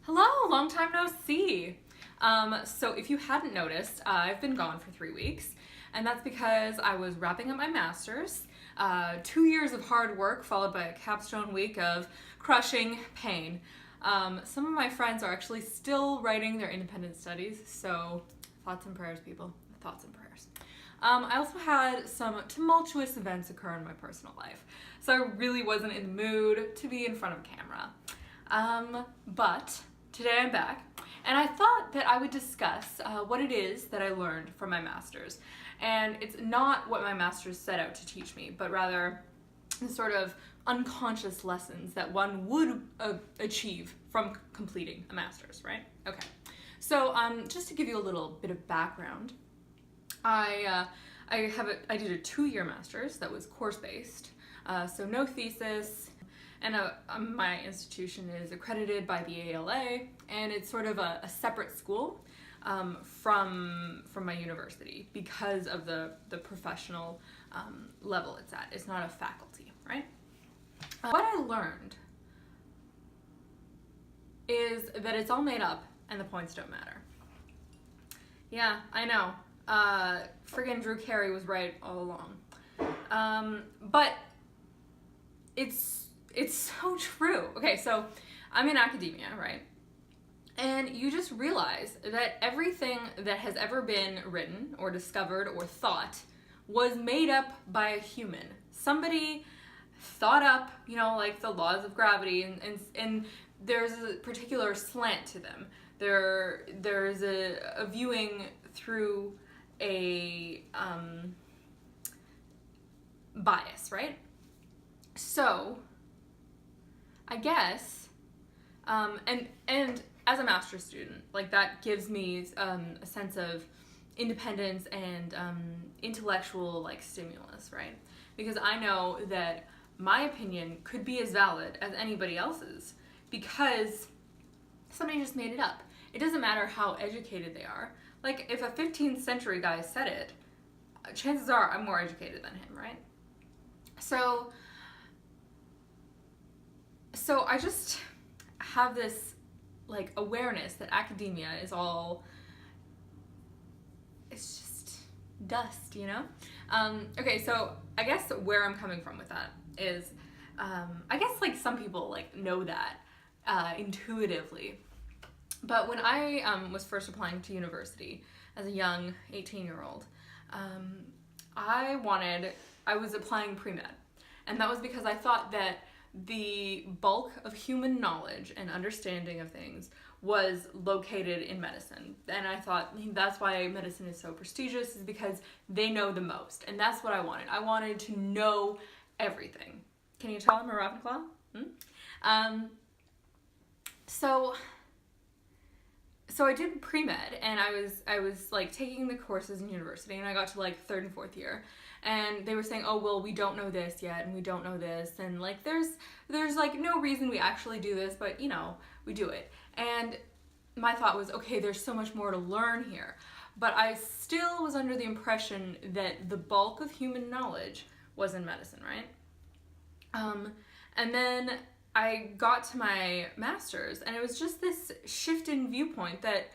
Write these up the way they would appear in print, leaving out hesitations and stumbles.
Hello, long time no see. So if you hadn't noticed, I've been gone for 3 weeks, and that's because I was wrapping up my master's. 2 years of hard work followed by a capstone week of crushing pain. Some of my friends are actually still writing their independent studies, so thoughts and prayers, people. Thoughts and prayers. I also had some tumultuous events occur in my personal life, so I really wasn't in the mood to be in front of a camera. But today I'm back, and I thought that I would discuss what it is that I learned from my master's. And it's not what my master's set out to teach me, but rather the sort of unconscious lessons that one would achieve from completing a master's, right? Okay. So just to give you a little bit of background, I did a 2-year master's that was course-based, so no thesis. And my institution is accredited by the ALA, and it's sort of a separate school from my university because of the professional level it's at. It's not a faculty, right? What I learned is that it's all made up and the points don't matter. Yeah, I know. Friggin' Drew Carey was right all along. But it's so true. Okay, so I'm in academia, right? And you just realize that everything that has ever been written or discovered or thought was made up by a human. Somebody thought up, like the laws of gravity, and there's a particular slant to them. There's a viewing through a bias, right? So I guess, and as a master's student, like that gives me a sense of independence and intellectual stimulus, right? Because I know that my opinion could be as valid as anybody else's because somebody just made it up. It doesn't matter how educated they are. Like if a 15th century guy said it, chances are I'm more educated than him, right? So I just have this awareness that academia is all, it's just dust, Okay, so I guess where I'm coming from with that is, I guess some people know that intuitively. But when I was first applying to university as a young 18-year-old, I was applying pre-med. And that was because I thought that the bulk of human knowledge and understanding of things was located in medicine. And I thought that's why medicine is so prestigious, is because they know the most. And that's what I wanted. I wanted to know everything. Can you tell I'm a Ravenclaw? So I did pre-med, and I was taking the courses in university, and I got to third and fourth year, and they were saying, oh well, we don't know this yet, and we don't know this, and there's no reason we actually do this, but we do it. And my thought was, okay, there's so much more to learn here, but I still was under the impression that the bulk of human knowledge was in medicine, right? And then I got to my master's, and it was just this shift in viewpoint that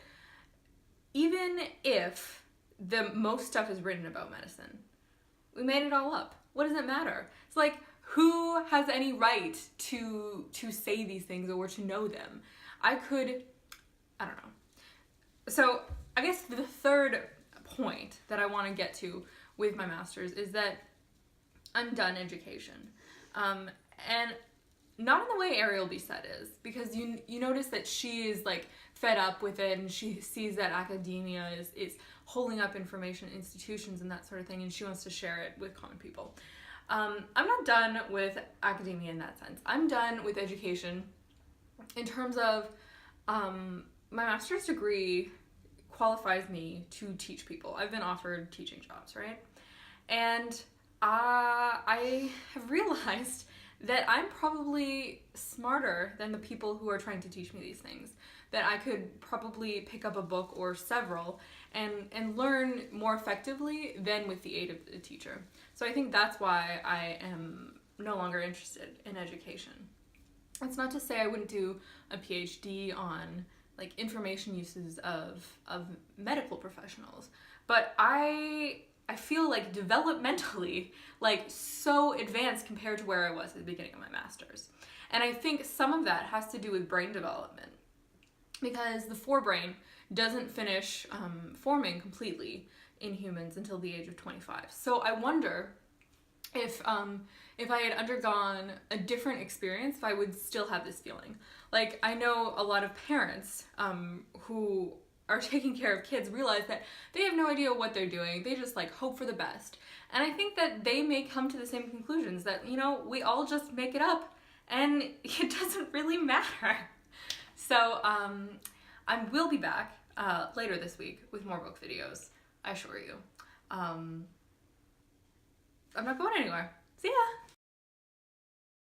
even if the most stuff is written about medicine, we made it all up. What does it matter? It's who has any right to say these things or to know them? I don't know. So I guess the third point that I want to get to with my master's is that I'm done education. And not in the way Ariel B. said is, because you notice that she is fed up with it, and she sees that academia is holding up information institutions and that sort of thing, and she wants to share it with common people. I'm not done with academia in that sense. I'm done with education in terms of my master's degree qualifies me to teach people. I've been offered teaching jobs, right? And I have realized that I'm probably smarter than the people who are trying to teach me these things. That I could probably pick up a book or several and learn more effectively than with the aid of a teacher. So I think that's why I am no longer interested in education. It's not to say I wouldn't do a PhD on like information uses of medical professionals, but I feel like developmentally like so advanced compared to where I was at the beginning of my master's. And I think some of that has to do with brain development, because the forebrain doesn't finish forming completely in humans until the age of 25. So I wonder if I had undergone a different experience, if I would still have this feeling. Like, I know a lot of parents who are taking care of kids realize that they have no idea what they're doing. They just like hope for the best. And I think that they may come to the same conclusions that, you know, we all just make it up and it doesn't really matter. So I will be back later this week with more book videos, I assure you. I'm not going anywhere. See ya!